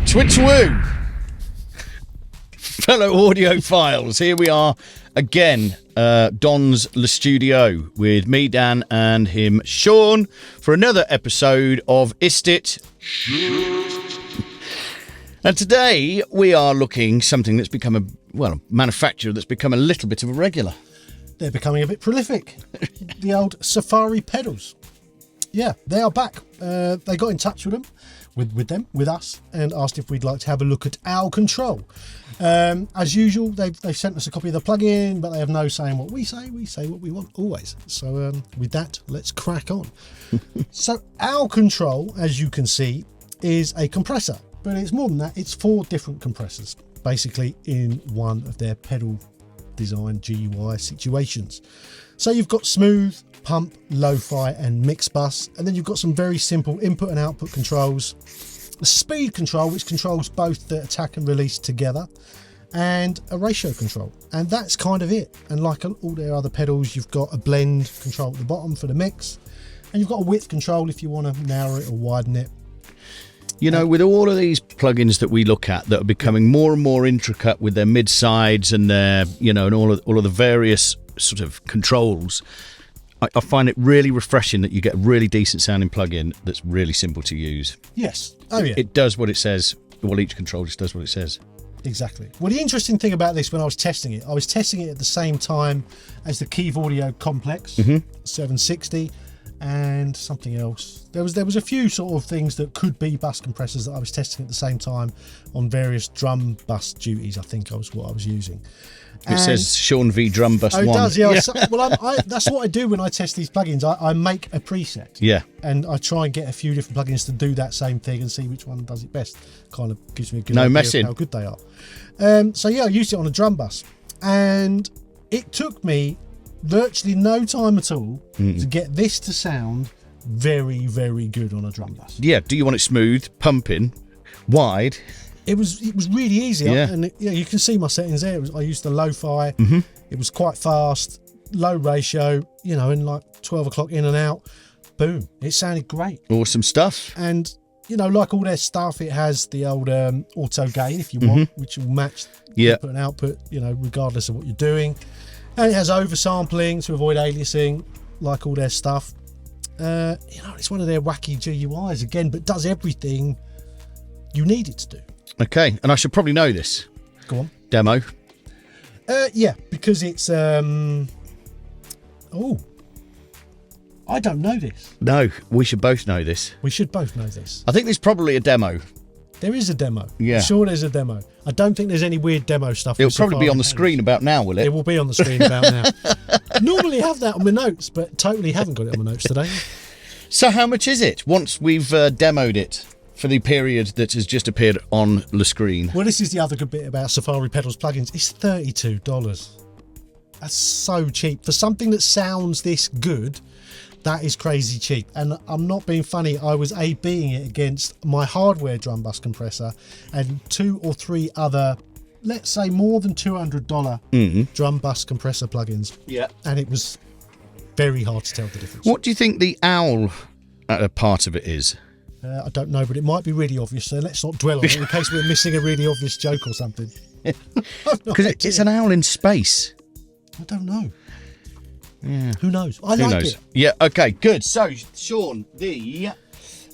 Twitch-woo! Fellow audiophiles, here we are again, Don's Le Studio, with me, Dan, and him, Sean, for another episode of Istit. And today we are looking something that's become a manufacturer that's become a little bit of a regular. They're becoming a bit prolific. The old Safari pedals. Yeah, they are back. They got in touch with us, and asked if we'd like to have a look at our control. As usual, they've sent us a copy of the plugin, but they have no say in what we say. We say what we want always. So with that, let's crack on. So our control, as you can see, is a compressor, but it's more than that. It's 4 different compressors, basically in one of their pedal design GUI situations. So you've got smooth, pump, lo-fi and mix bus, and then you've got some very simple input and output controls, a speed control which controls both the attack and release together, and a ratio control, and that's kind of it. And like all their other pedals, you've got a blend control at the bottom for the mix, and you've got a width control if you want to narrow it or widen it. You know, with all of these plugins that we look at that are becoming more and more intricate with their mid-sides and their, and all of the various sort of controls, I find it really refreshing that you get a really decent sounding plugin that's really simple to use. Yes. Oh yeah. It does what it says. Well, each control just does what it says. Exactly. Well, the interesting thing about this, when I was testing it at the same time as the Keve Audio Complex 760 and something else. There was a few sort of things that could be bus compressors that I was testing at the same time on various drum bus duties. I think what I was using. It says Sean V Drum Bus 1. It does, yeah. Well, that's what I do when I test these plugins. I make a preset. Yeah. And I try and get a few different plugins to do that same thing and see which one does it best. Kind of gives me a good idea of how good they are. So yeah, I used it on a drum bus, and it took me virtually no time at all to get this to sound very, very good on a drum bus. Yeah. Do you want it smooth, pumping, wide? It was really easy, and you can see my settings there. I used the lo-fi. It was quite fast, low ratio, and like 12 o'clock in and out. Boom! It sounded great. Awesome stuff. And like all their stuff, it has the old auto gain if you want, which will match input and output, regardless of what you're doing. And it has oversampling to avoid aliasing, like all their stuff. It's one of their wacky GUIs again, but does everything you need it to do. Okay, and I should probably know this. Go on. Demo. Yeah, because it's I don't know this. No, we should both know this. We should both know this. I think there's probably a demo. There is a demo. Yeah. I'm sure there's a demo. I don't think there's any weird demo stuff. It'll probably be on the screen about now, will it? It will be on the screen about now. Normally have that on my notes, but totally haven't got it on my notes today. So how much is it once we've demoed it for the period that has just appeared on the screen? Well, this is the other good bit about Safari Pedals plugins. It's $32. That's so cheap. For something that sounds this good, that is crazy cheap. And I'm not being funny. I was A/Bing it against my hardware drum bus compressor and 2 or 3 other, let's say more than $200 drum bus compressor plugins. Yeah. And it was very hard to tell the difference. What do you think the owl part of it is? I don't know, but it might be really obvious, so let's not dwell on it in case we're missing a really obvious joke or something. Because it's an owl in space. I don't know. Yeah. Who knows? I like it. Yeah, okay, good. So, Sean, the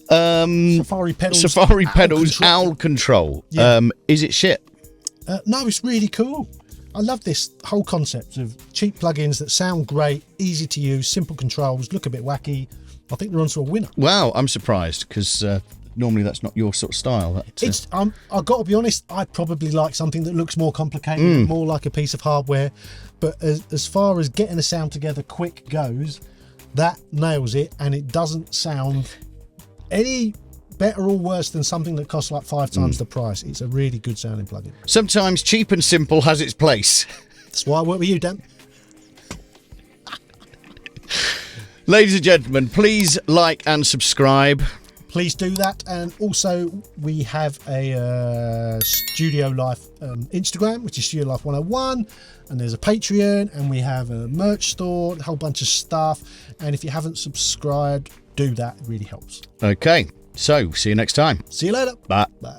Safari Pedals Owl Control. Yeah. Is it shit? No, it's really cool. I love this whole concept of cheap plugins that sound great, easy to use, simple controls, look a bit wacky. I think they're onto a winner. Wow, I'm surprised because normally that's not your sort of style. I've got to be honest, I probably like something that looks more complicated, more like a piece of hardware. But as far as getting a sound together quick goes, that nails it, and it doesn't sound any better or worse than something that costs like 5 times the price. It's a really good sounding plugin. Sometimes cheap and simple has its place. That's why I work with you, Dan. Ladies and gentlemen, please like and subscribe. Please do that. And also, we have a Studio Life Instagram, which is Studio Life 101. And there's a Patreon, and we have a merch store, a whole bunch of stuff. And if you haven't subscribed, do that. It really helps. Okay. So, see you next time. See you later. Bye. Bye.